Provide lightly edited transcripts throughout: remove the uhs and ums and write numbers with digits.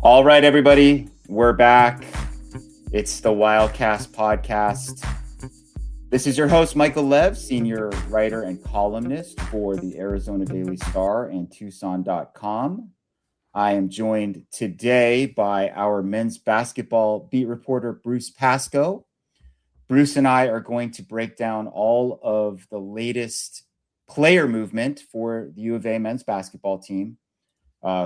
All right, everybody, we're back. It's the Wildcast podcast. This is your host, Michael Lev, senior writer and columnist for the Arizona Daily Star and Tucson.com. I am joined today by our men's basketball beat reporter, Bruce Pascoe. Bruce and I are going to break down all of the latest player movement for the U of A men's basketball team,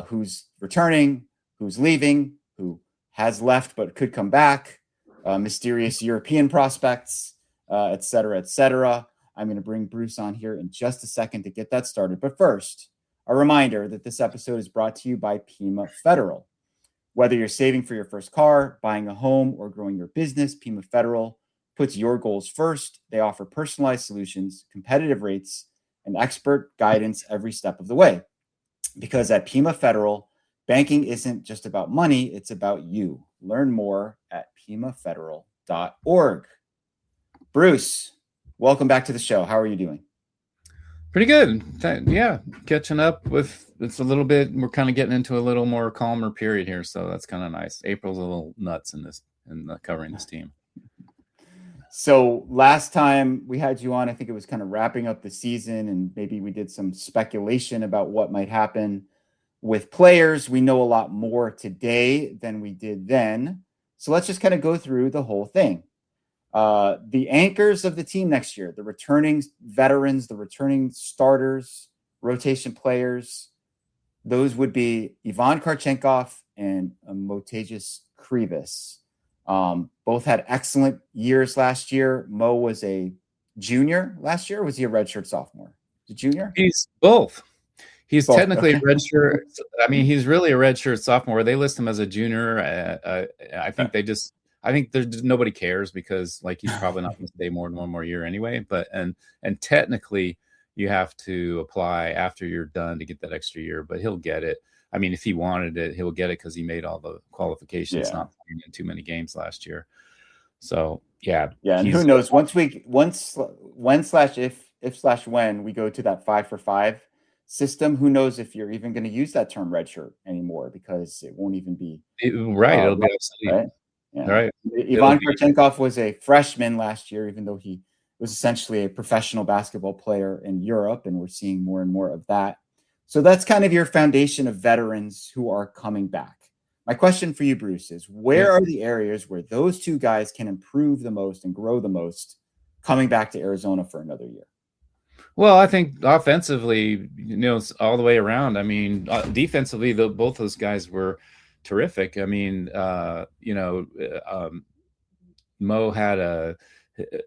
who's returning, who's leaving, who has left but could come back, mysterious European prospects, et cetera, et cetera. I'm going to bring Bruce on here in just a second to get that started. But first, a reminder that this episode is brought to you by Pima Federal. Whether you're saving for your first car, buying a home, or growing your business, Pima Federal puts your goals first. They offer personalized solutions, competitive rates, and expert guidance every step of the way. Because at Pima Federal, banking isn't just about money, it's about you. Learn more at pimafederal.org. Bruce, welcome back to the show. How are you doing? Pretty good. Yeah, catching up with it's a little bit. We're kind of getting into a little more calmer period here, so that's kind of nice. April's a little nuts in covering this team. So last time we had you on, I think it was kind of wrapping up the season, and maybe we did some speculation about what might happen with players. We know a lot more today than we did then. So let's just kind of go through the whole thing. The anchors of the team next year, the returning veterans, the returning starters, rotation players, those would be Ivan Karchenkov and Motejas Krivas. Both had excellent years last year. Mo was a junior last year. Or was he a redshirt sophomore? The junior? He's both. He's both. Technically a redshirt. I mean, he's really a redshirt sophomore. They list him as a junior. I think I think there's nobody cares because like he's probably not going to stay more than one more year anyway. But and technically you have to apply after you're done to get that extra year. But he'll get it. I mean, if he wanted it, he'll get it because he made all the qualifications, not playing in too many games last year. So yeah. And who knows? When we go to that 5-for-5 system, who knows if you're even going to use that term redshirt anymore because it won't even be right. It'll be obsolete. Right. Yeah. Right. Ivan Karchenkov was a freshman last year, even though he was essentially a professional basketball player in Europe, and we're seeing more and more of that. So that's kind of your foundation of veterans who are coming back. My question for you, Bruce, is where are the areas where those two guys can improve the most and grow the most coming back to Arizona for another year? Well, I think offensively, all the way around. I mean, defensively, both those guys were terrific. I mean, Mo had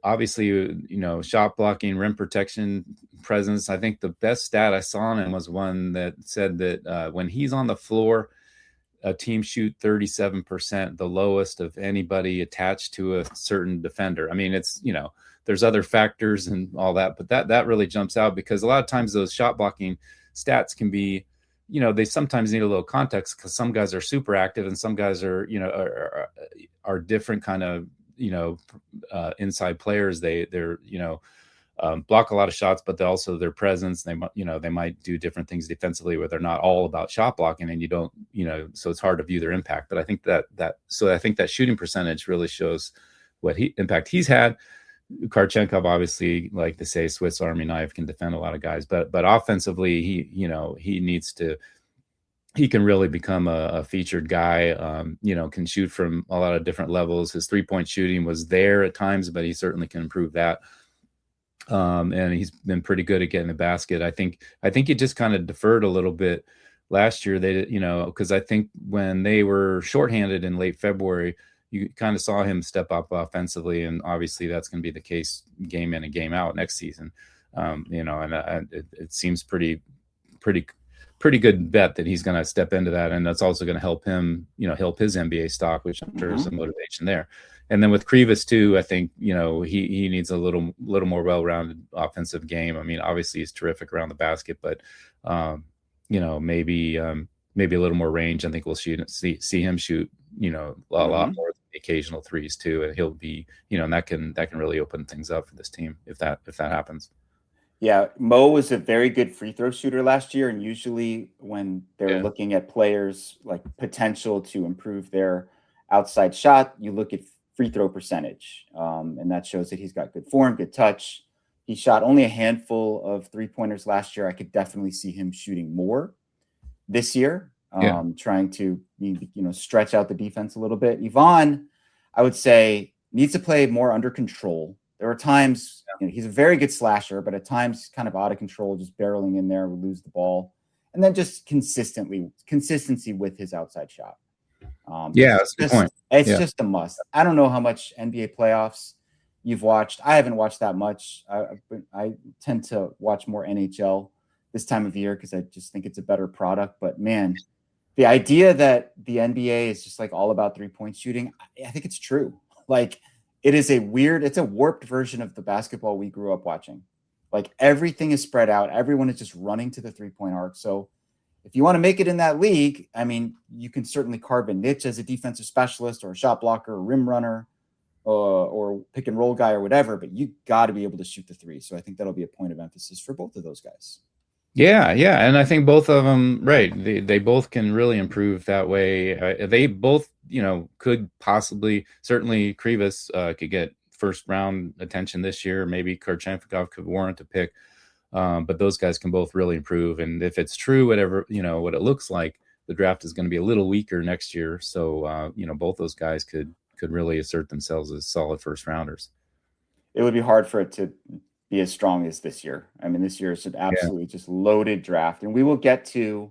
obviously, shot blocking, rim protection presence. I think the best stat I saw on him was one that said that when he's on the floor, a team shoot 37%, the lowest of anybody attached to a certain defender. I mean, it's, there's other factors and all that, but that really jumps out because a lot of times those shot blocking stats can be, they sometimes need a little context because some guys are super active and some guys are, are different kind of, inside players. They're block a lot of shots, but also their presence. They might do different things defensively where they're not all about shot blocking, and you don't, so it's hard to view their impact. But I think that shooting percentage really shows what impact he's had. Karchenkov, obviously, like they say, Swiss Army knife, can defend a lot of guys, but offensively, he can really become a featured guy, can shoot from a lot of different levels. His 3-point shooting was there at times, but he certainly can improve that. And he's been pretty good at getting the basket. I think he just kind of deferred a little bit last year. They, because I think when they were shorthanded in late February, you kind of saw him step up offensively, and obviously that's going to be the case game in and game out next season. It seems pretty good bet that he's going to step into that, and that's also going to help him, help his NBA stock, which I'm sure is some motivation there. And then with Krivas too, I think he needs a little more well-rounded offensive game. I mean, obviously he's terrific around the basket, but maybe a little more range. I think we'll see him shoot a lot more than the occasional threes too, and he'll be and that can really open things up for this team if that happens. Yeah, Mo was a very good free throw shooter last year, and usually when they're Yeah. looking at players like potential to improve their outside shot, you look at free throw percentage, and that shows that he's got good form, good touch. He shot only a handful of 3-pointers last year. I could definitely see him shooting more this year, Yeah. trying to stretch out the defense a little bit. Yvonne, I would say, needs to play more under control. There are times he's a very good slasher, but at times kind of out of control, just barreling in there, will lose the ball, and then just consistency with his outside shot. That's a good point. It's just a must. I don't know how much NBA playoffs you've watched. I haven't watched that much. I tend to watch more NHL this time of year because I just think it's a better product. But man, the idea that the NBA is just like all about 3-point shooting, I think it's true. Like it's a warped version of the basketball we grew up watching. Like everything is spread out. Everyone is just running to the 3-point arc. So if you want to make it in that league, I mean, you can certainly carve a niche as a defensive specialist or a shot blocker, or rim runner, or pick and roll guy or whatever, but you got to be able to shoot the three. So I think that'll be a point of emphasis for both of those guys. Yeah. And I think both of them, right, they both can really improve that way. They both, could possibly, certainly Krivas could get first round attention this year. Maybe Kurchenkov could warrant a pick. But those guys can both really improve. And if it's true, whatever, what it looks like, the draft is going to be a little weaker next year. So, both those guys could really assert themselves as solid first rounders. It would be hard for it to be as strong as this year. I mean, this year is an absolutely just loaded draft. And we will get to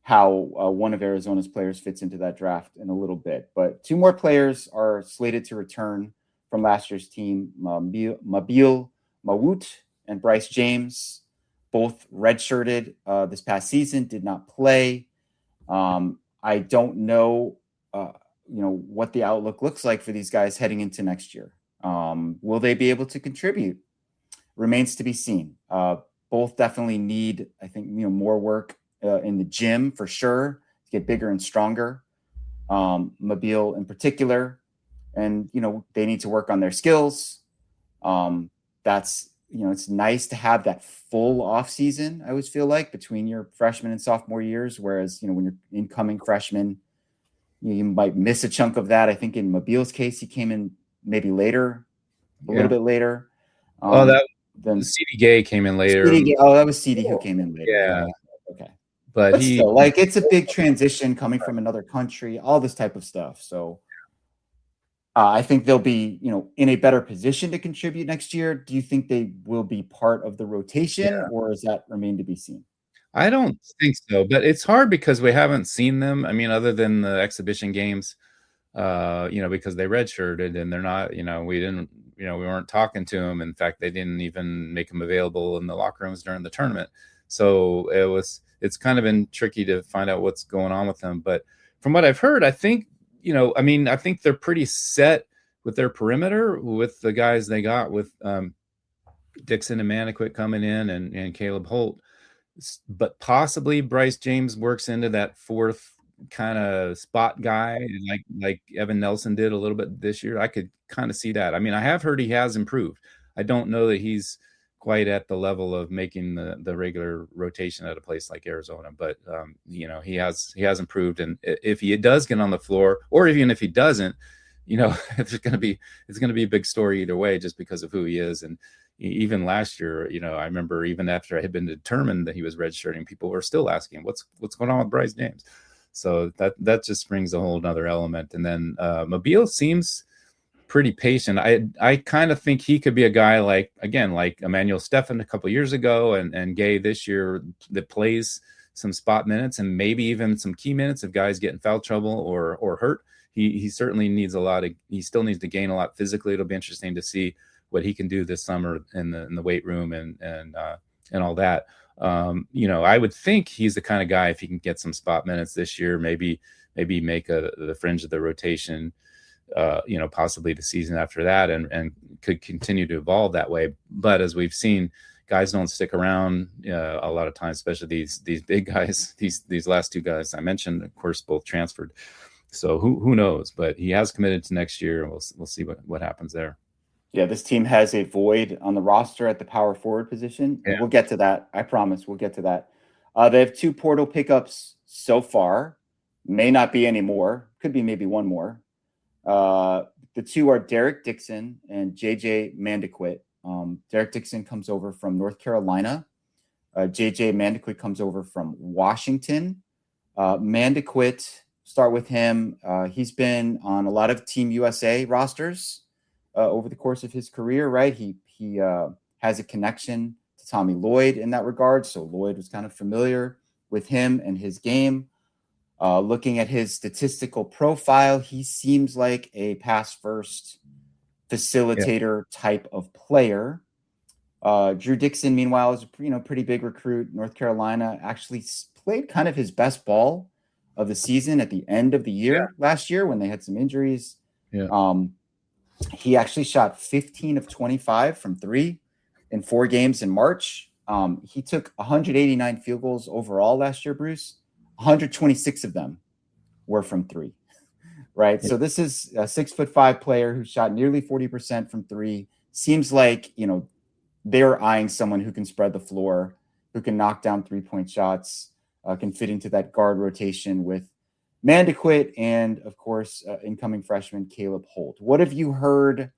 how one of Arizona's players fits into that draft in a little bit. But two more players are slated to return from last year's team, Mabil Mawut and Bryce James, both redshirted this past season, did not play. I don't know, what the outlook looks like for these guys heading into next year. Will they be able to contribute? Remains to be seen. Both definitely need, I think, more work in the gym for sure to get bigger and stronger. Mabil in particular, and they need to work on their skills. That's it's nice to have that full off season. I always feel like between your freshman and sophomore years, whereas when you're incoming freshman, you might miss a chunk of that. I think in Mabil's case, he came in maybe later, a little bit later. Then CD Gay came in later. That was CD who came in later. Yeah. Okay. But still, it's a big transition coming from another country, all this type of stuff. So I think they'll be, in a better position to contribute next year. Do you think they will be part of the rotation, or does that remain to be seen? I don't think so, but it's hard because we haven't seen them. I mean, other than the exhibition games, because they redshirted and they're not, we weren't talking to them. In fact, they didn't even make them available in the locker rooms during the tournament. So it's kind of been tricky to find out what's going on with them. But from what I've heard, I think, I think they're pretty set with their perimeter with the guys they got with Dixon and Maniquit coming in and Caleb Holt. But possibly Bryce James works into that fourth kind of spot guy like Evan Nelson did a little bit this year. I could kind of see that. I mean, I have heard he has improved. I don't know that he's quite at the level of making the regular rotation at a place like Arizona, but he has improved. And if he does get on the floor, or even if he doesn't, it's going to be a big story either way, just because of who he is. And even last year, I remember even after I had been determined that he was redshirting, people were still asking what's going on with Bryce James. So that just brings a whole nother element. And then Mabil seems pretty patient. I kind of think he could be a guy like Emmanuel Stephan a couple of years ago and Gay this year that plays some spot minutes and maybe even some key minutes if guys get in foul trouble or hurt. He certainly needs he still needs to gain a lot physically. It'll be interesting to see what he can do this summer in the weight room and all that. I would think he's the kind of guy, if he can get some spot minutes this year, maybe make the fringe of the rotation, possibly the season after that, and could continue to evolve that way. But as we've seen, guys don't stick around a lot of times, especially these big guys. These last two guys I mentioned, of course, both transferred. So who knows? But he has committed to next year, and we'll see what happens there. Yeah, this team has a void on the roster at the power forward position, and we'll get to that. I promise we'll get to that. They have 2 portal pickups so far. May not be any more. Could be maybe one more. The 2 are Derek Dixon and JJ Mandequit. Derek Dixon comes over from North Carolina. JJ Mandequit comes over from Washington. Mandequit, start with him. He's been on a lot of Team USA rosters over the course of his career, right? He has a connection to Tommy Lloyd in that regard. So Lloyd was kind of familiar with him and his game. Looking at his statistical profile, he seems like a pass first facilitator type of player. Drew Dixon, meanwhile, is a pretty big recruit. North Carolina actually played kind of his best ball of the season at the end of the year last year when they had some injuries. He actually shot 15 of 25 from 3 in 4 games in March. He took 189 field goals overall last year, Bruce. 126 of them were from 3, right? So this is a 6'5" player who shot nearly 40% from 3. Seems like, they're eyeing someone who can spread the floor, who can knock down 3-point shots, can fit into that guard rotation with Mandequit and, of course, incoming freshman Caleb Holt. What have you heard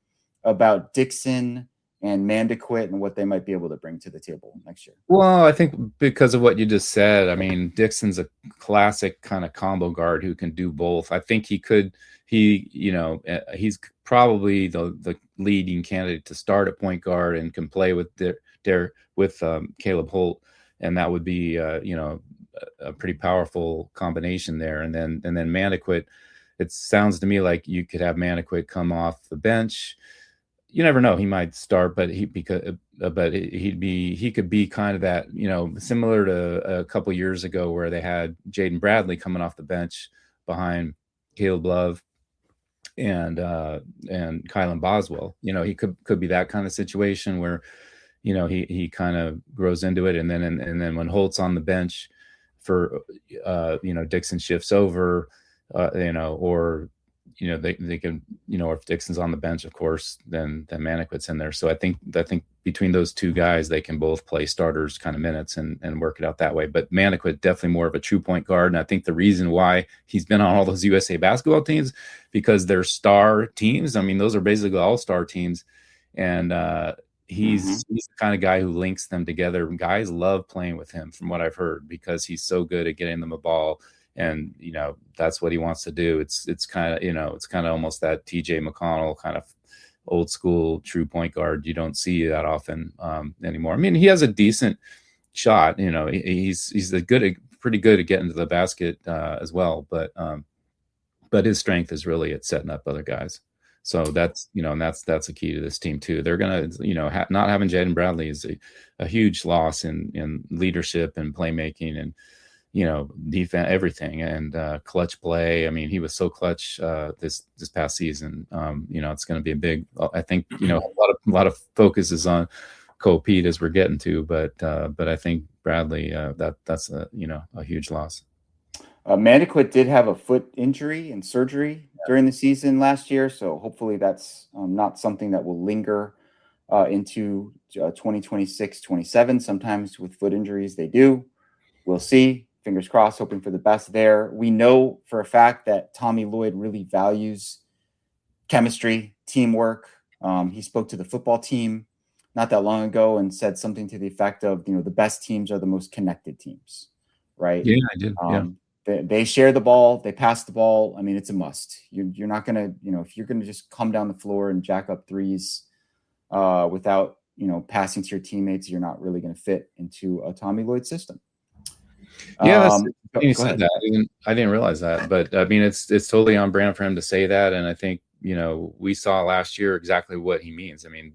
about Dixon and Mandequit and what they might be able to bring to the table next year? Well, I think because of what you just said, I mean, Dixon's a classic kind of combo guard who can do both. I think he's probably the leading candidate to start at point guard and can play with Caleb Holt, and that would be a pretty powerful combination there. And then Mandequit, it sounds to me like you could have Mandequit come off the bench. You never know, he might start, but he could be kind of that, similar to a couple years ago where they had Jaden Bradley coming off the bench behind Caleb Love and Kylan Boswell. He could be that kind of situation where he kind of grows into it, and then when Holt's on the bench for Dixon shifts over, or they can, if Dixon's on the bench, of course, then Mandequit's in there. So I think between those two guys, they can both play starters kind of minutes and work it out that way. But Mandequit definitely more of a true point guard. And I think the reason why he's been on all those USA basketball teams, because they're star teams. I mean, those are basically all-star teams. And he's the kind of guy who links them together. Guys love playing with him, from what I've heard, because he's so good at getting them a ball. And, that's what he wants to do. It's kind of almost that TJ McConnell kind of old school true point guard. You don't see that often anymore. I mean, he has a decent shot, he's pretty good at getting to the basket as well. But his strength is really at setting up other guys. So that's, and that's the key to this team too. They're going to, not having Jaden Bradley is a huge loss in leadership and playmaking and, defense, everything, and clutch play. I mean, he was so clutch this past season. It's going to be a big. I think a lot of focus is on Koa Peat as we're getting to, but I think Bradley that's a huge loss. Mandequit did have a foot injury and surgery during the season last year, so hopefully that's not something that will linger into 2026-27. Sometimes with foot injuries, they do. We'll see. Fingers crossed, hoping for the best there. We know for a fact that Tommy Lloyd really values chemistry, teamwork. He spoke to the football team not that long ago and said something to the effect of, the best teams are the most connected teams, right? Yeah, I did. They share the ball, they pass the ball. I mean, it's a must. You're not going to, if you're going to just come down the floor and jack up threes without, passing to your teammates, you're not really going to fit into a Tommy Lloyd system. Yeah, you said that. I didn't realize that, but I mean, it's totally on brand for him to say that. And I think, we saw last year exactly what he means. I mean,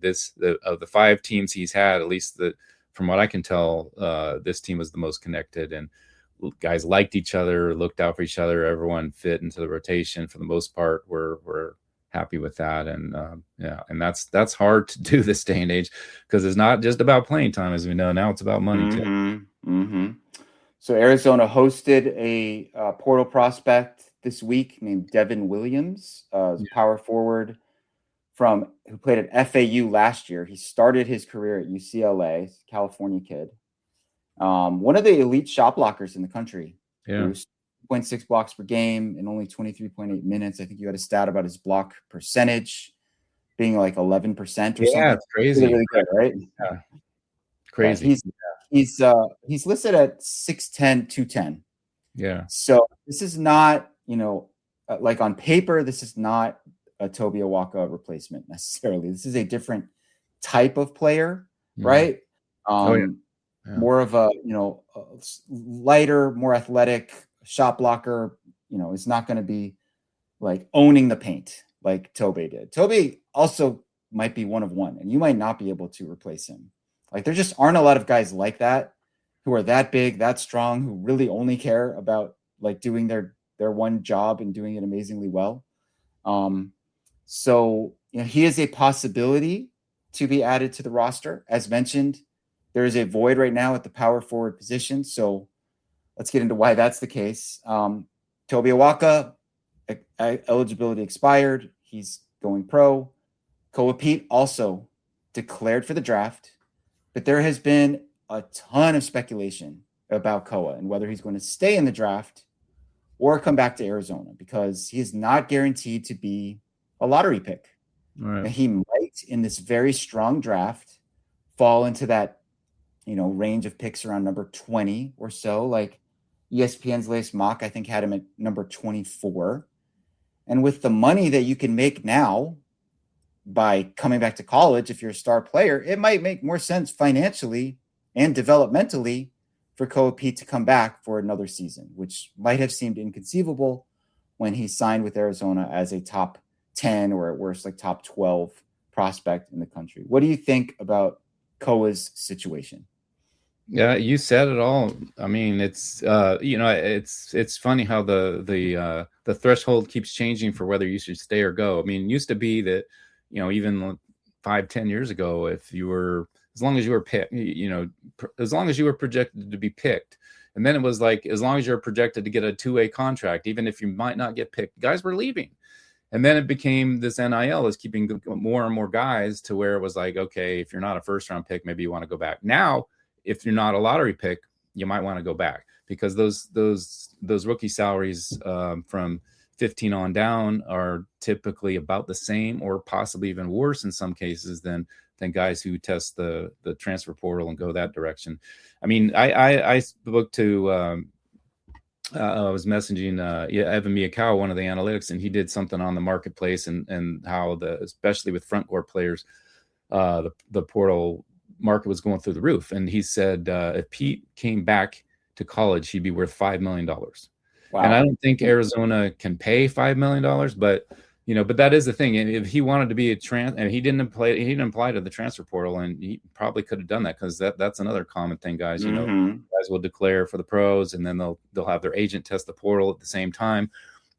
of the 5 teams he's had, at least from what I can tell, this team was the most connected, and guys liked each other, looked out for each other. Everyone fit into the rotation for the most part. We're happy with that. And and that's hard to do this day and age, because it's not just about playing time, as we know. Now it's about money too. So Arizona hosted a portal prospect this week named Devin Williams, power forward who played at FAU last year. He started his career at UCLA, California kid. One of the elite shot blockers in the country. Yeah. Bruce, 0.6 blocks per game in only 23.8 minutes. I think you had a stat about his block percentage being like 11% or something. Yeah, it's crazy. Really good, right? Yeah. Crazy. He's listed at 6'10", 210. Yeah. So this is not, like on paper, this is not a Toby Awaka replacement necessarily. This is a different type of player, right? More of a, lighter, more athletic shot blocker, is not going to be like owning the paint like Toby did. Toby also might be one of one, and you might not be able to replace him. Like there just aren't a lot of guys like that who are that big, that strong, who really only care about like doing their one job and doing it amazingly well. So he is a possibility to be added to the roster. As mentioned, there is a void right now at the power forward position. So let's get into why that's the case. Toby Awaka, eligibility expired. He's going pro. Koa Peat also declared for the draft, but there has been a ton of speculation about Koa and whether he's going to stay in the draft or come back to Arizona, because he is not guaranteed to be a lottery pick. Right. He might, in this very strong draft, fall into that, range of picks around number 20 or so. Like ESPN's latest mock, I think, had him at number 24. And with the money that you can make now by coming back to college, if you're a star player, it might make more sense financially and developmentally for Koa Peat to come back for another season, which might have seemed inconceivable when he signed with Arizona as a top 10 or at worst like top 12 prospect in the country. What do you think about Koa's situation? Yeah, you said it all. I mean, it's it's funny how the threshold keeps changing for whether you should stay or go. I mean, it used to be that, even 5-10 years ago, if you were, as long as you were picked, as long as you were projected to be picked, and then it was like, as long as you're projected to get a 2-way contract, even if you might not get picked, guys were leaving. And then it became this NIL is keeping more and more guys to where it was like, okay, if you're not a first round pick, maybe you want to go back. Now, if you're not a lottery pick, you might want to go back, because those rookie salaries from 15 on down are typically about the same or possibly even worse in some cases than guys who test the transfer portal and go that direction. I mean, I spoke to I was messaging Evan Miyakawa, one of the analytics, and he did something on the marketplace and how especially with front court players, the portal market was going through the roof. And he said if Pete came back to college, he'd be worth $5 million. Wow. And I don't think Arizona can pay $5 million, but but that is the thing. And if he wanted to be and he didn't apply to the transfer portal, and he probably could have done that, because that's another common thing, guys. Guys will declare for the pros, and then they'll have their agent test the portal at the same time,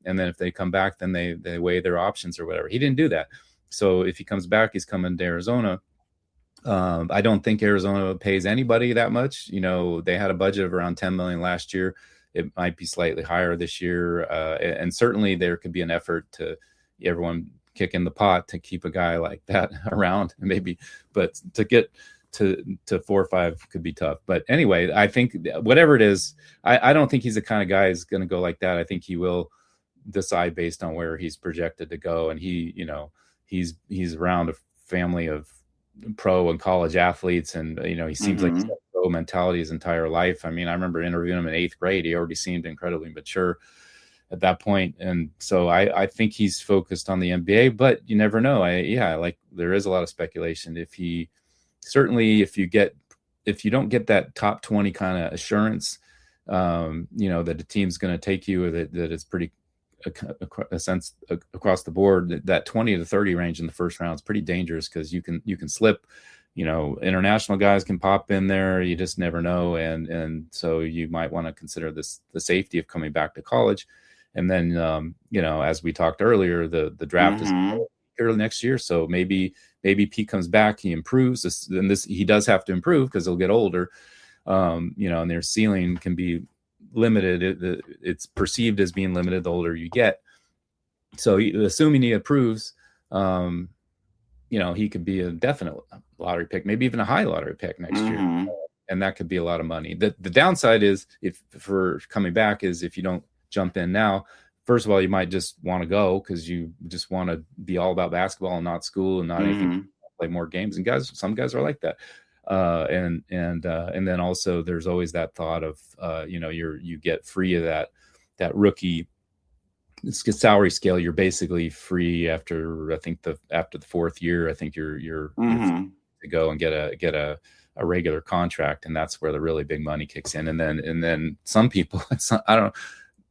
and then if they come back, then they weigh their options or whatever. He didn't do that. So if he comes back, he's coming to Arizona. I don't think Arizona pays anybody that much. They had a budget of around $10 million last year. It might be slightly higher this year, and certainly there could be an effort to everyone kick in the pot to keep a guy like that around, maybe, but to get to 4 or 5 could be tough. But anyway, I think whatever it is, I don't think he's the kind of guy who's going to go like that. I think he will decide based on where he's projected to go, and he's around a family of pro and college athletes, and he seems like he's got pro mentality his entire life. I mean, I remember interviewing him in 8th grade. He already seemed incredibly mature at that point. And so I think he's focused on the NBA, but you never know. Like there is a lot of speculation. If you don't get that top 20 kind of assurance, that a team's going to take you, or that it's pretty a sense across the board, that 20 to 30 range in the first round is pretty dangerous, because you can slip. International guys can pop in there. You just never know. And so you might want to consider the safety of coming back to college. And then, as we talked earlier, the draft is early next year. So maybe Pete comes back, he improves. He does have to improve because he'll get older. And their ceiling can be limited. It's perceived as being limited the older you get. So assuming he improves, he could be a definite lottery pick, maybe even a high lottery pick next year. And that could be a lot of money. The downside is for coming back is if you don't jump in now, first of all, you might just want to go because you just want to be all about basketball and not school and not anything, play more games. And some guys are like that. And then also there's always that thought of, you get free of that rookie salary scale. You're basically free after the fourth year. I think you're free to go and get a regular contract, and that's where the really big money kicks in. And then some people,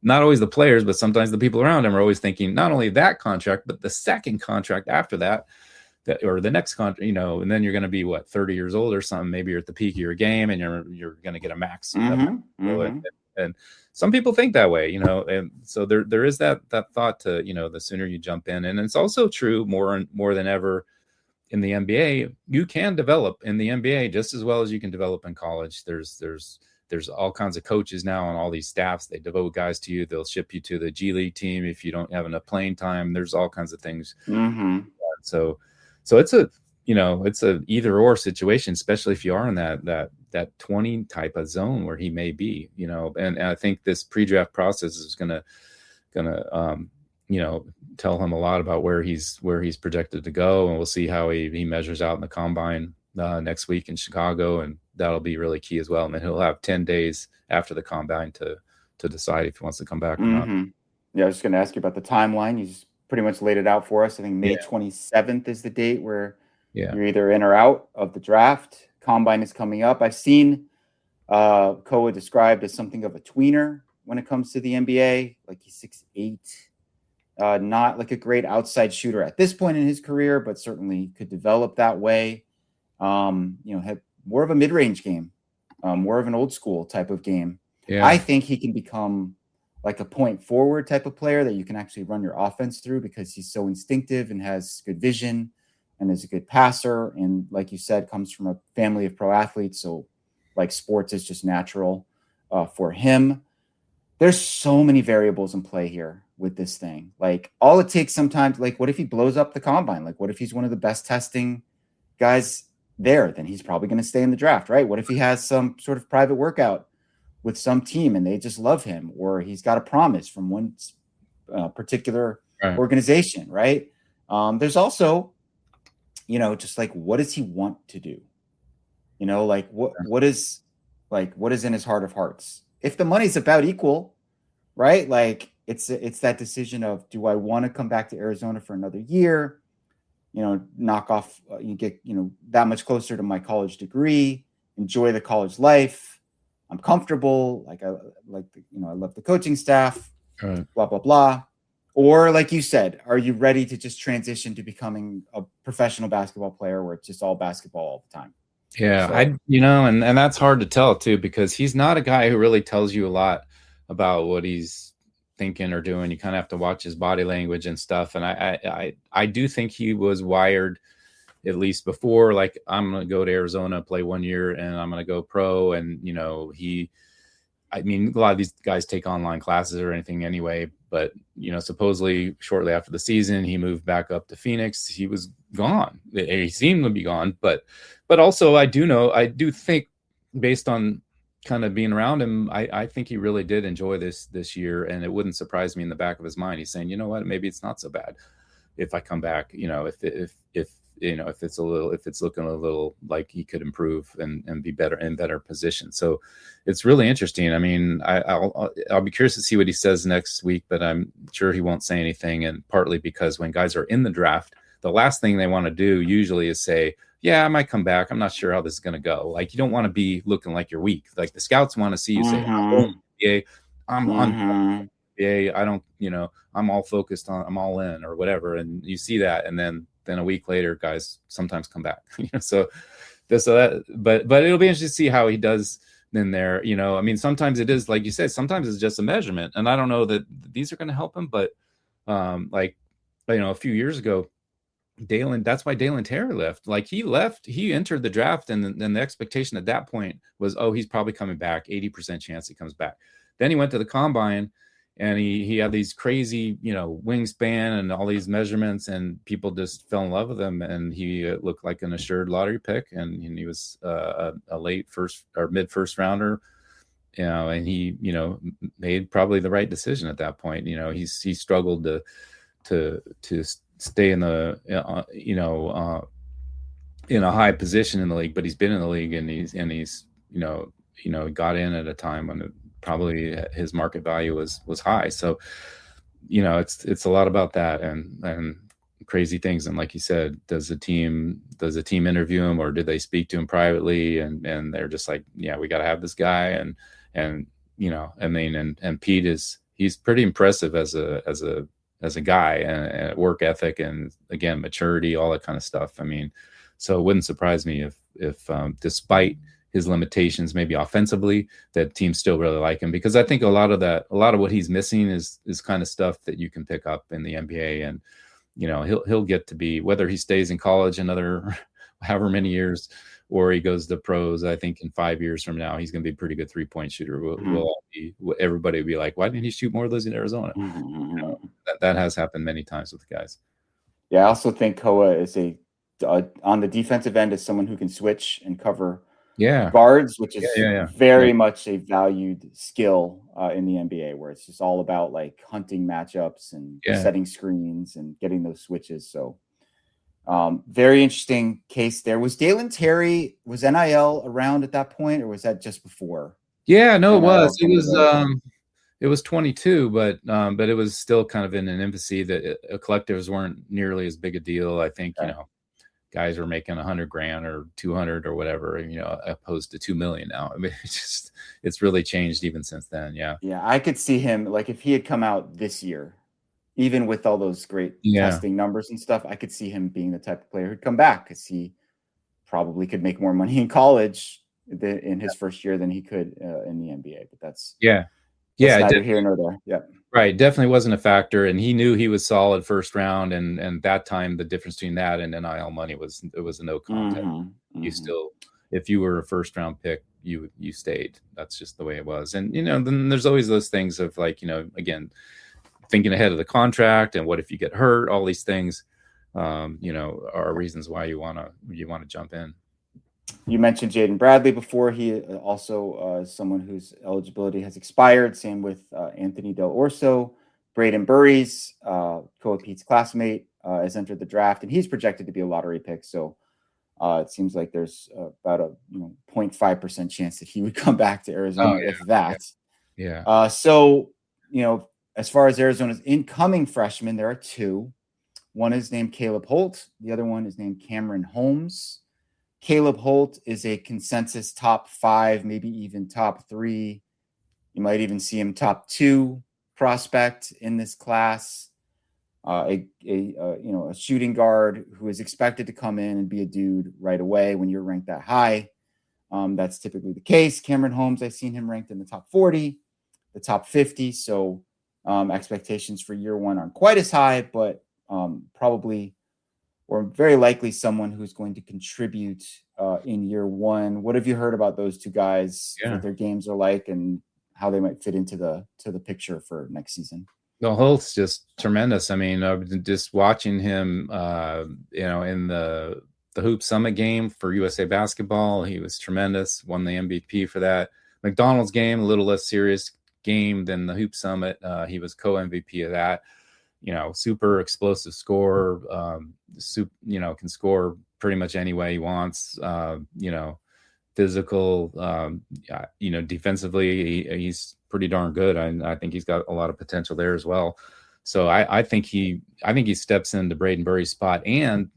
not always the players, but sometimes the people around them are always thinking not only that contract, but the second contract after that or the next contract, and then you're going to be 30 years old or something. Maybe you're at the peak of your game and you're going to get a max. And some people think that way, and so there is that thought to, the sooner you jump in. And it's also true more than ever in the NBA, you can develop in the NBA just as well as you can develop in college. There's all kinds of coaches now on all these staffs. They devote guys to you. They'll ship you to the G League team if you don't have enough playing time. There's all kinds of things. So it's a either or situation, especially if you are in that 20 type of zone where he may be, and I think this pre-draft process is gonna tell him a lot about where he's projected to go, and we'll see how he measures out in the combine next week in Chicago, and that'll be really key as well. And then he'll have 10 days after the combine to decide if he wants to come back or not. Yeah, I was just going to ask you about the timeline. You just pretty much laid it out for us. I think May 27th is the date where you're either in or out of the draft. Combine is coming up. I've seen Koa described as something of a tweener when it comes to the NBA. Like he's 6'8", not like a great outside shooter at this point in his career, but certainly could develop that way. Have more of a mid-range game, more of an old school type of game. Yeah. I think he can become like a point forward type of player that you can actually run your offense through because he's so instinctive and has good vision and is a good passer. And like you said, comes from a family of pro athletes. So like sports is just natural for him. There's so many variables in play here with this thing. Like all it takes sometimes, like what if he blows up the combine? Like what if he's one of the best testing guys there? Then he's probably going to stay in the draft, right? What if he has some sort of private workout with some team and they just love him, or he's got a promise from one particular organization, right? There's also, just like, what does he want to do? Like what is in his heart of hearts? If the money's about equal, right? Like it's that decision of, do I want to come back to Arizona for another year? Knock off, you get, that much closer to my college degree, enjoy the college life. I'm comfortable. I love the coaching staff, blah, blah, blah. Or like you said, are you ready to just transition to becoming a professional basketball player where it's just all basketball all the time? Yeah. So, and that's hard to tell too, because he's not a guy who really tells you a lot about what he's thinking or doing. You kind of have to watch his body language and stuff. And I do think he was wired, at least before, like, I'm going to go to Arizona, play 1 year, and I'm going to go pro. And, a lot of these guys take online classes or anything anyway, but, supposedly shortly after the season, he moved back up to Phoenix. He was gone. He seemed to be gone, but also I do think based on kind of being around him, I think he really did enjoy this year. And it wouldn't surprise me in the back of his mind. He's saying, you know what, maybe it's not so bad if I come back, if it's looking a little like he could improve and be better in better position. So it's really interesting. I mean, I'll be curious to see what he says next week, but I'm sure he won't say anything. And partly because when guys are in the draft, the last thing they want to do usually is say, yeah, I might come back. I'm not sure how this is going to go. Like, you don't want to be looking like you're weak. Like the scouts want to see you say, I'm on NBA. I don't, I'm all focused on, I'm all in or whatever. And you see that. And then a week later, guys sometimes come back, but it'll be interesting to see how he does in there. Sometimes it is, like you said, sometimes it's just a measurement. And I don't know that these are going to help him, but a few years ago, that's why Dalen Terry left. Like he entered the draft and then the expectation at that point was, he's probably coming back, 80% chance he comes back. Then he went to the combine and he had these crazy, wingspan and all these measurements, and people just fell in love with him. And he looked like an assured lottery pick, and he was a late first or mid first rounder. And he, made probably the right decision at that point. He struggled to stay in the, in a high position in the league, but he's been in the league, and he's got in at a time when probably his market value was high. So, it's a lot about that and crazy things. And like you said, does the team interview him, or did they speak to him privately? And they're just like, yeah, we got to have this guy. And Pete he's pretty impressive as a guy, and work ethic, and again, maturity, all that kind of stuff. I mean, so it wouldn't surprise me if despite his limitations, maybe offensively, that teams still really like him, because I think a lot of what he's missing is kind of stuff that you can pick up in the NBA. And he'll get to be, whether he stays in college another however many years, or he goes to pros. I think in 5 years from now, he's going to be a pretty good 3-point shooter. Everybody will be like, why didn't he shoot more of those in Arizona? That has happened many times with guys. Yeah, I also think Koa is on the defensive end, is someone who can switch and cover guards, which is very much a valued skill in the NBA, where it's just all about like hunting matchups and setting screens and getting those switches. So very interesting case there. Was Dalen Terry, was NIL around at that point, or was that just before? Yeah, no, it was 22, but it was still kind of in an infancy. That collectives weren't nearly as big a deal. I think, guys were making $100,000 or 200 or whatever, opposed to 2 million now. I mean, it's really changed even since then. Yeah. Yeah. I could see him, like, if he had come out this year, even with all those great testing numbers and stuff, I could see him being the type of player who'd come back, because he probably could make more money in college in his first year than he could in the NBA. But that's neither here nor there. Yeah. Right. Definitely wasn't a factor. And he knew he was solid first round. And that time, the difference between that and NIL money was a no contest. You still, if you were a first round pick, you stayed. That's just the way it was. And, then there's always those things of like, again, thinking ahead of the contract, and what if you get hurt, all these things, are reasons why you want to jump in. You mentioned Jaden Bradley before. He also is someone whose eligibility has expired. Same with Anthony Del Orso. Braden Burries, Koa Peat's classmate, has entered the draft, and he's projected to be a lottery pick. So it seems like there's about a 0.5% chance that he would come back to Arizona, if that. Yeah. So, as far as Arizona's incoming freshmen, there are two. One is named Caleb Holt. The other one is named Cameron Holmes. Caleb Holt is a consensus top 5, maybe even top 3. You might even see him top 2 prospect in this class. A shooting guard who is expected to come in and be a dude right away when you're ranked that high. That's typically the case. Cameron Holmes, I've seen him ranked in the top 40, the top 50. So expectations for year one aren't quite as high, but probably, or very likely, someone who's going to contribute in year one. What have you heard about those two guys, what their games are like, and how they might fit into the picture for next season? No, Holt's just tremendous. I mean, I've been just watching him, in the Hoop Summit game for USA Basketball. He was tremendous, won the MVP for that. McDonald's game, a little less serious game than the Hoop Summit. He was co-MVP of that. Super explosive scorer, can score pretty much any way he wants. Physical, defensively, he's pretty darn good. I think he's got a lot of potential there as well. So I think he steps into Braden Burry's spot, and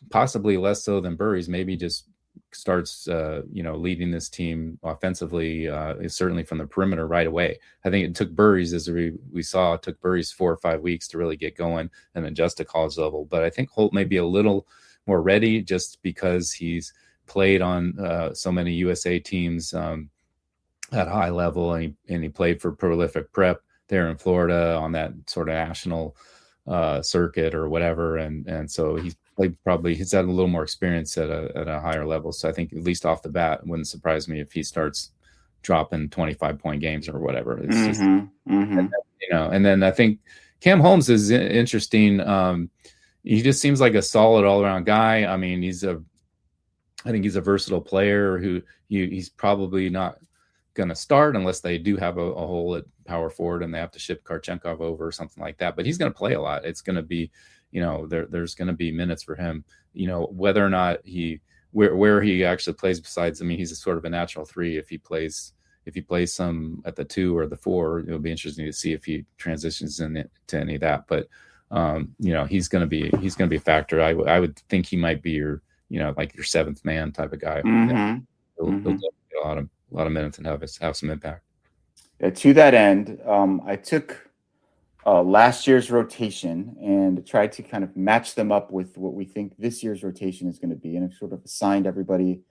possibly less so than Burry's. Maybe just starts, leading this team offensively, certainly from the perimeter right away. I think it took Burry's, as we saw, it took Burry's 4 or 5 weeks to really get going and adjust to college level. But I think Holt may be a little more ready just because he's played on so many USA teams at high level, and he played for Prolific Prep there in Florida on that sort of national circuit or whatever, and so he's had a little more experience at a higher level. So I think, at least off the bat, it wouldn't surprise me if he starts dropping 25-point games or whatever. It's just, and And then I think Cam Holmes is interesting. He just seems like a solid all around guy. I mean, I think he's a versatile player who he's probably not going to start unless they do have a hole at power forward and they have to ship Karchenkov over or something like that. But he's going to play a lot. It's going to be, there's going to be minutes for him. Whether or not where he actually plays besides, I mean, he's a sort of a natural 3. If he plays some at the 2 or the 4, it'll be interesting to see if he transitions into any of that. But he's going to be a factor. I would think he might be your like your 7th man type of guy. Mm-hmm. He'll get a lot of minutes and have some impact. Yeah, to that end, I took last year's rotation and tried to kind of match them up with what we think this year's rotation is going to be, and I've sort of assigned everybody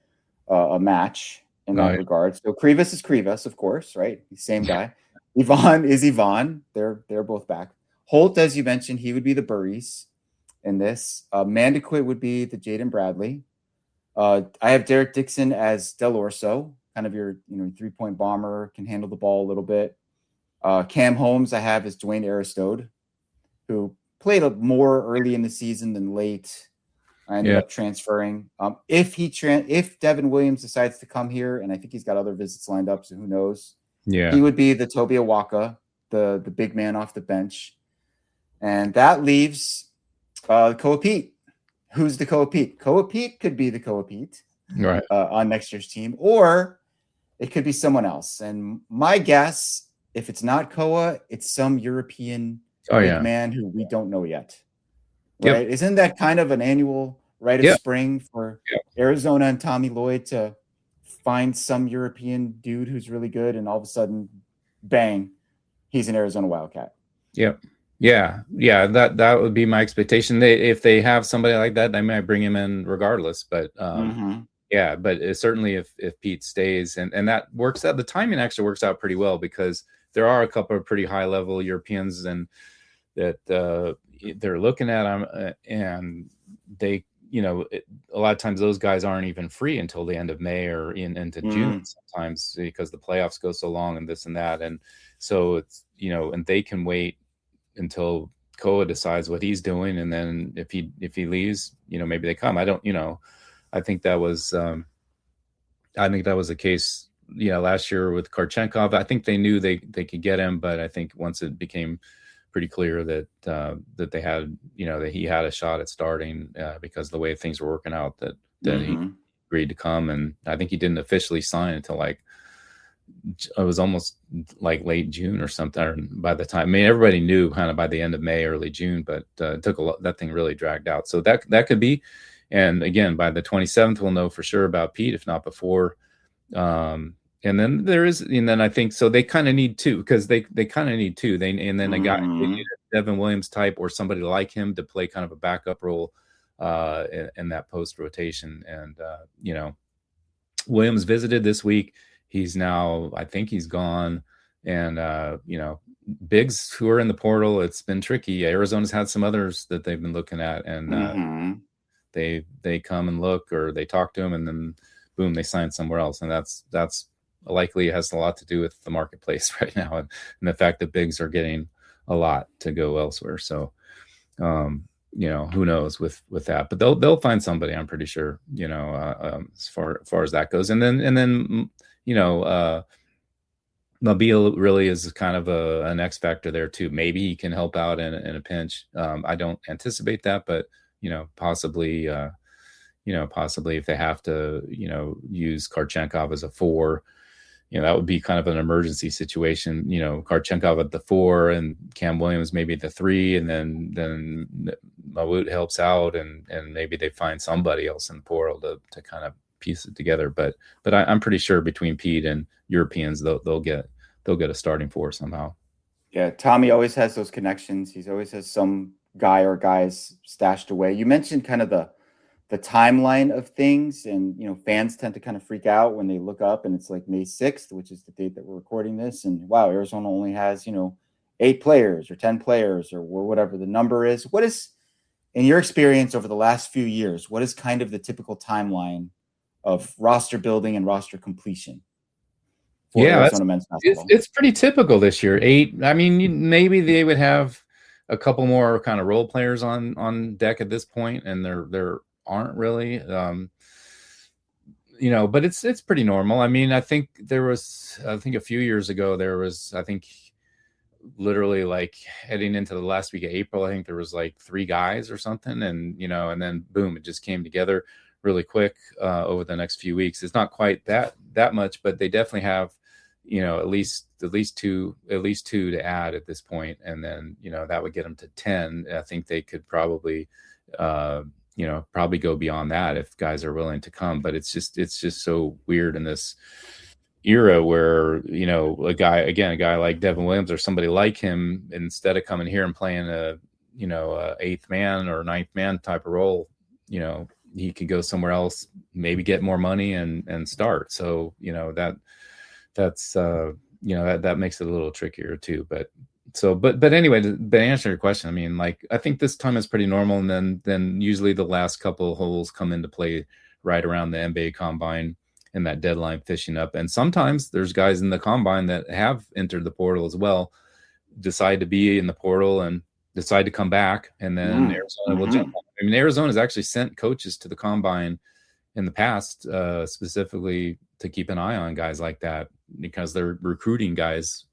a match in that regard. So Krivas is Krivas, of course, right? Same guy. Ivan is Ivan. They're both back. Holt, as you mentioned, he would be the Burries in this. Mandaquit would be the Jaden Bradley. I have Derek Dixon as Del Orso, kind of your 3-point bomber, can handle the ball a little bit. Cam Holmes I have as Dwayne Aristode, who played more early in the season than late. I ended up transferring. If Devin Williams decides to come here, and I think he's got other visits lined up, so who knows? Yeah, he would be the Toby Awaka, the big man off the bench, and that leaves Koa Peat. Who's the Koa Peat? Koa Peat could be the Koa Peat, right, on next year's team, or it could be someone else. And my guess, if it's not Koa, it's some European big man who we don't know yet. Right? Isn't that kind of an annual rite of spring for Arizona and Tommy Lloyd to find some European dude who's really good, and all of a sudden, bang, he's an Arizona Wildcat? Yeah. That would be my expectation. If they have somebody like that, they might bring him in regardless. But but certainly if Pete stays and that works out, the timing actually works out pretty well, because there are a couple of pretty high level Europeans and that they're looking at them, and they, a lot of times those guys aren't even free until the end of May or into June sometimes, because the playoffs go so long and this and that. And so it's, and they can wait until Koa decides what he's doing. And then if he leaves, maybe they come. I don't, I think that was the case, last year with Karchenkov. I think they knew they could get him, but I think once it became pretty clear that they had, that he had a shot at starting because of the way things were working out, that he agreed to come. And I think he didn't officially sign until it was almost like late June or something. Or by the time, I mean, everybody knew kind of by the end of May, early June, but it took that thing really dragged out. So that could be. And again, by the 27th, we'll know for sure about Pete, if not before. And then I think so they kind of need two, because they kind of need two. They need a Devin Williams type or somebody like him to play kind of a backup role in that post rotation. And Williams visited this week. He's now, I think he's gone. And bigs who are in the portal, it's been tricky. Arizona's had some others that they've been looking at, and they come and look, or they talk to him, and then boom, they sign somewhere else. And that's likely has a lot to do with the marketplace right now, and the fact that bigs are getting a lot to go elsewhere. So who knows with that, but they'll find somebody, I'm pretty sure, as far as that goes. And then Mobile really is kind of an X factor there too. Maybe he can help out in a pinch. I don't anticipate that, but possibly if they have to, use Karchenkov as a 4, that would be kind of an emergency situation. Karchenkov at the 4 and Cam Williams maybe at the 3, and then Mawut helps out, and maybe they find somebody else in the portal to kind of piece it together. But I'm pretty sure between Pete and Europeans, they'll get a starting 4 somehow. Yeah, Tommy always has those connections. He always has some guy or guys stashed away. You mentioned kind of the timeline of things, and fans tend to kind of freak out when they look up and it's like May 6th, which is the date that we're recording this, and wow, Arizona only has 8 players or 10 players or whatever the number is. What is, in your experience over the last few years, what is kind of the typical timeline of roster building and roster completion for Yeah, Arizona men's basketball. it's pretty typical this year. 8. I mean, maybe they would have a couple more kind of role players on deck at this point, and there aren't really. But it's pretty normal. I mean, I think a few years ago there was, I think, literally like heading into the last week of April, I think there was like 3 guys or something, and then boom, it just came together really quick over the next few weeks. It's not quite that much, but they definitely have, at least two to add at this point, and then that would get them to 10. I think they could probably probably go beyond that if guys are willing to come. But it's just so weird in this era where a guy like Devin Williams or somebody like him, instead of coming here and playing a 8th man or 9th man type of role, he could go somewhere else, maybe get more money and start. So that makes it a little trickier too. But anyway, to answer your question, I mean, like, I think this time is pretty normal, and then usually the last couple of holes come into play right around the NBA Combine and that deadline fishing up. And sometimes there's guys in the Combine that have entered the portal as well, decide to be in the portal and decide to come back, and then Arizona will jump on. I mean, Arizona's actually sent coaches to the Combine in the past, specifically to keep an eye on guys like that, because they're recruiting guys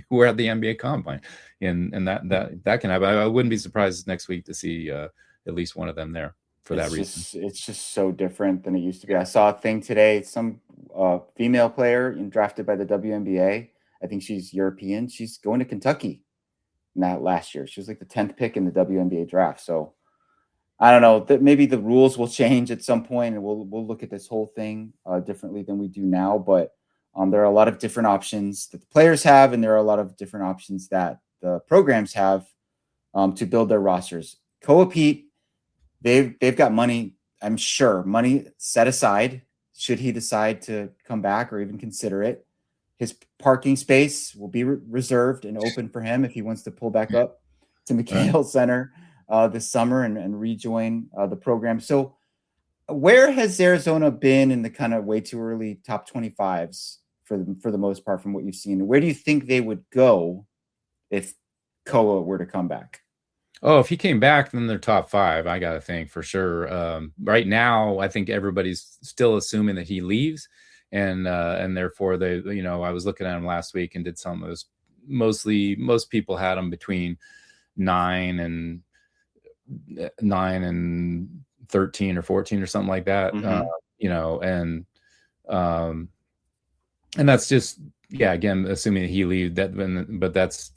who are at the NBA Combine, and that can happen. I wouldn't be surprised next week to see at least one of them there for that reason. It's just so different than it used to be. I saw a thing today, some female player drafted by the WNBA. I think she's European. She's going to Kentucky. Not last year. She was like the 10th pick in the WNBA draft. So I don't know, that maybe the rules will change at some point, and we'll look at this whole thing differently than we do now. But there are a lot of different options that the players have, and there are a lot of different options that the programs have to build their rosters. Koa Peat, they've got money, I'm sure, money set aside should he decide to come back or even consider it. His parking space will be reserved and open for him if he wants to pull back up to McHale Center this summer and rejoin the program. So where has Arizona been in the kind of way too early top 25s for the most part from what you've seen? Where do you think they would go if Koa were to come back? Oh, if he came back, then they're top 5. I got to think for sure. Right now, I think everybody's still assuming that he leaves. And therefore they, I was looking at him last week and did some of those. Most people had him between 9 and 13 or 14 or something like that. And that's just, again, assuming that he leaves but that's,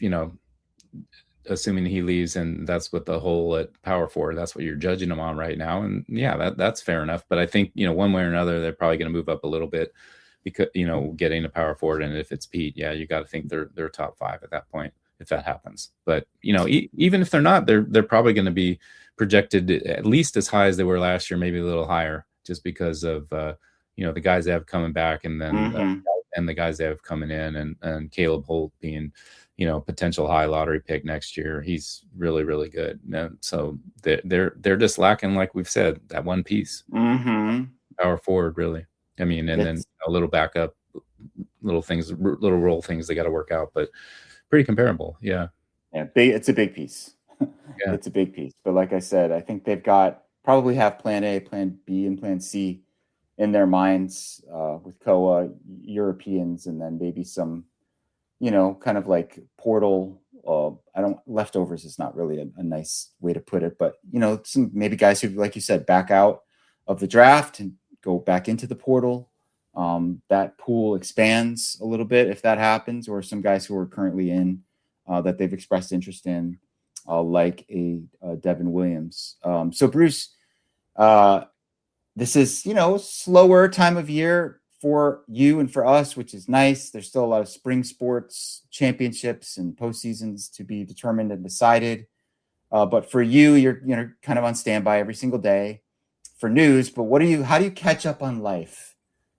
assuming he leaves, and that's what the whole at Power Forward, that's what you're judging him on right now. And that's fair enough. But I think, one way or another, they're probably going to move up a little bit because, getting a Power Forward. And if it's Pete, you got to think they're top 5 at that point, if that happens. But, even if they're not, they're probably going to be projected at least as high as they were last year, maybe a little higher, just because of, the guys they have coming back, and then, and the guys they have coming in, and Caleb Holt being, potential high lottery pick next year. He's really, really good. And so they're just lacking, like we've said, that one piece. Power forward, really. I mean, and then a little backup, little role things they got to work out, but pretty comparable. Yeah. It's a big piece. It's a big piece. But like I said, I think they've probably have plan A, plan B, and plan C in their minds with Koa, Europeans, and then maybe some, kind of like portal. Leftovers is not really a nice way to put it, but some maybe guys who, like you said, back out of the draft and go back into the portal. That pool expands a little bit if that happens, or some guys who are currently in that they've expressed interest in, like a Devin Williams. So Bruce, this is, slower time of year for you and for us, which is nice. There's still a lot of spring sports championships and postseasons to be determined and decided. But for you, you're kind of on standby every single day for news. But how do you catch up on life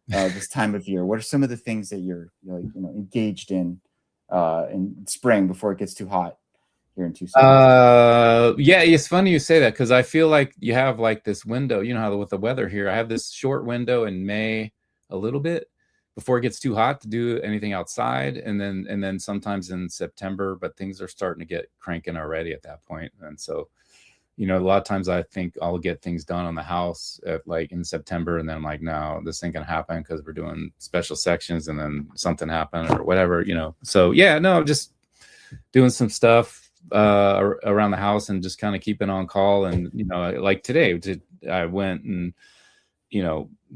this time of year? What are some of the things that you're engaged in spring before it gets too hot here in Tucson? It's funny you say that, because I feel like you have like this window, how with the weather here, I have this short window in May a little bit, before it gets too hot to do anything outside, and then sometimes in September, but things are starting to get cranking already at that point. And so, a lot of times I think I'll get things done on the house like in September, and then I'm like, no, this ain't gonna happen because we're doing special sections, and then something happened or whatever, So yeah, no, just doing some stuff around the house and just kind of keeping on call. And like today, I went and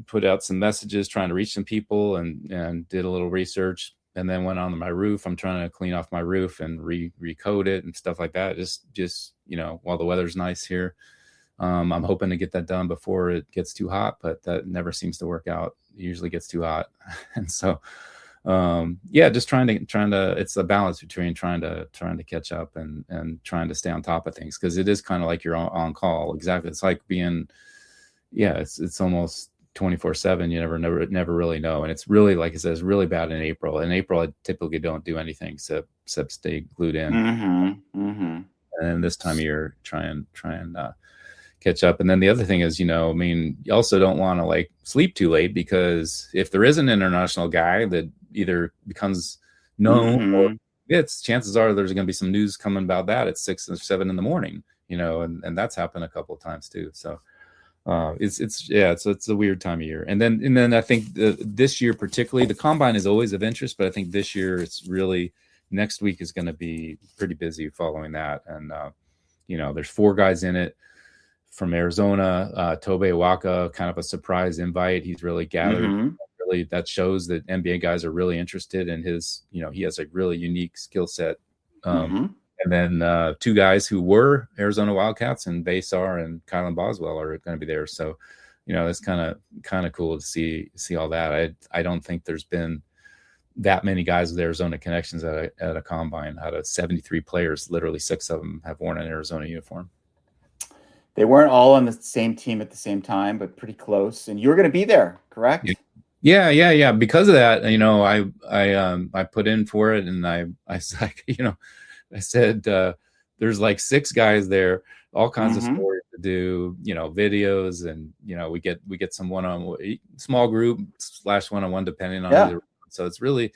put out some messages trying to reach some people, and did a little research, and then went on my roof. I'm trying to clean off my roof and recode it and stuff like that. Just while the weather's nice here. I'm hoping to get that done before it gets too hot, but that never seems to work out. It usually gets too hot. And so, just trying to, it's a balance between trying to catch up and trying to stay on top of things. Cause it is kind of like you're on call. Exactly. It's like being, it's almost 24/7. You never really know. And it's really, like I said, it's really bad in April. In April, I typically don't do anything except stay glued in. Mm-hmm. Mm-hmm. And this time of year, try and catch up. And then the other thing is, you also don't want to like sleep too late, because if there is an international guy that either becomes known or chances are there's going to be some news coming about that at 6 or 7 in the morning, and that's happened a couple of times too. So it's a weird time of year. And then I think this year particularly, the combine is always of interest, but I think this year it's really, next week is going to be pretty busy following that. And there's 4 guys in it from Arizona. Tobe Waka, kind of a surprise invite. He's really gathered. Really, that shows that NBA guys are really interested in his. He has a really unique skill set. And then 2 guys who were Arizona Wildcats, and Baysar and Kylan Boswell, are going to be there. So, it's kind of cool to see all that. I don't think there's been that many guys with Arizona connections at a combine. Out of 73 players, literally 6 of them have worn an Arizona uniform. They weren't all on the same team at the same time, but pretty close. And you were going to be there, correct? Yeah. Because of that, I put in for it, and I said, there's like 6 guys there, all kinds of stories to do, videos, and we get some one-on-one, small group / one-on-one, depending on either. So it's really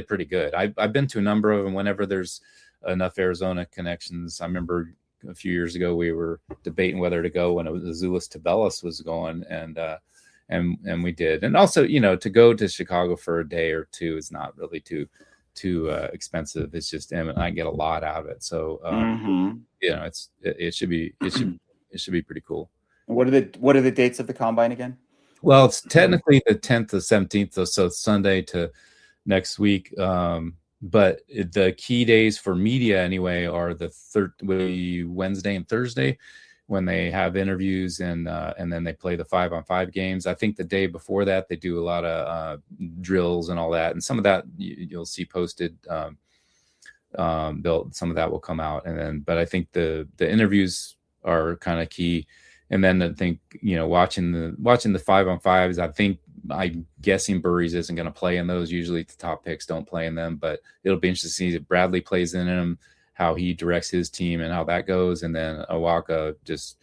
pretty good. I've been to a number of them whenever there's enough Arizona connections. I remember a few years ago we were debating whether to go when Azuolas Tubelis was going, and we did. And also, to go to Chicago for a day or 2 is not really too expensive. It's just, I get a lot out of it. So it should be pretty cool. And what are the dates of the combine again? Well, it's technically the 10th to 17th, so it's Sunday to next week. But the key days for media anyway are the Wednesday and Thursday, when they have interviews, and then they play the 5-on-5 games. I think the day before that they do a lot of drills and all that, and some of that you'll see posted. Some of that will come out, but I think the interviews are kind of key. And then I think watching the 5-on-5s, I'm guessing Burries isn't going to play in those. Usually the top picks don't play in them, but it'll be interesting to see if Bradley plays in them, how he directs his team and how that goes. And then Awaka, just,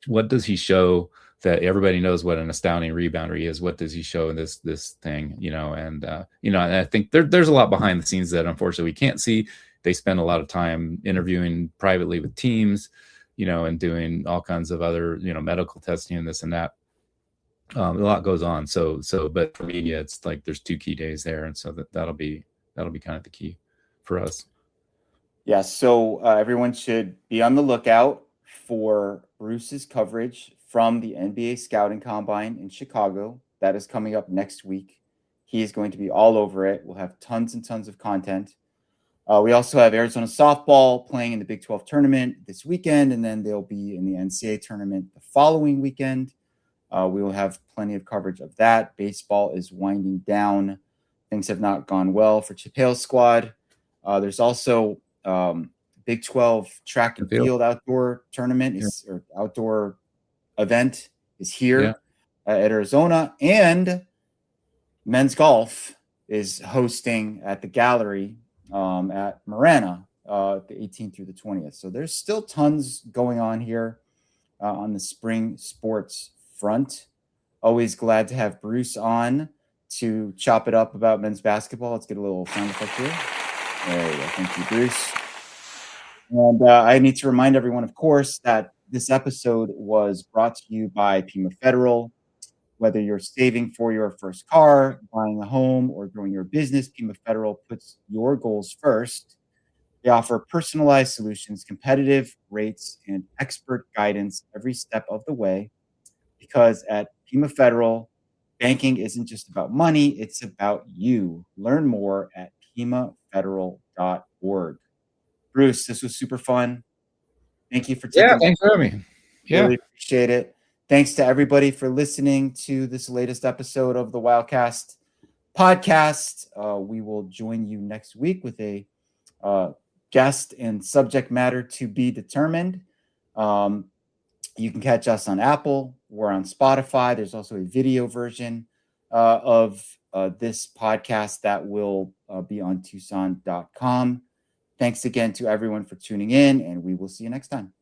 what does he show that everybody knows what an astounding rebounder he is? What does he show in this thing, and I think there's a lot behind the scenes that unfortunately we can't see. They spend a lot of time interviewing privately with teams, and doing all kinds of other, medical testing and this and that. A lot goes on. So, but for media, it's like there's 2 key days there. And so that'll be kind of the key for us. Yeah. So everyone should be on the lookout for Bruce's coverage from the NBA Scouting Combine in Chicago. That is coming up next week. He is going to be all over it. We'll have tons and tons of content. We also have Arizona softball playing in the Big 12 tournament this weekend, and then they'll be in the NCAA tournament the following weekend. We will have plenty of coverage of that. Baseball is winding down. Things have not gone well for Chip Hale's squad. There's also Big 12 track and field outdoor tournament or outdoor event is here at Arizona, and men's golf is hosting at the Gallery at Marana the 18th through the 20th. So there's still tons going on here on the spring sports front. Always glad to have Bruce on. to chop it up about men's basketball. Let's get a little sound effect here. There you go. Thank you, Bruce. And I need to remind everyone, of course, that this episode was brought to you by Pima Federal. Whether you're saving for your first car, buying a home, or growing your business, Pima Federal puts your goals first. They offer personalized solutions, competitive rates, and expert guidance every step of the way. Because at Pima Federal, banking isn't just about money, it's about you. Learn more at pimafederal.org. Bruce, this was super fun. Thank you for taking thanks for having me. Really appreciate it. Thanks to everybody for listening to this latest episode of the Wildcast podcast. We will join you next week with a guest and subject matter to be determined. You can catch us on Apple. We're on Spotify. There's also a video version of this podcast that will be on Tucson.com. Thanks again to everyone for tuning in, and we will see you next time.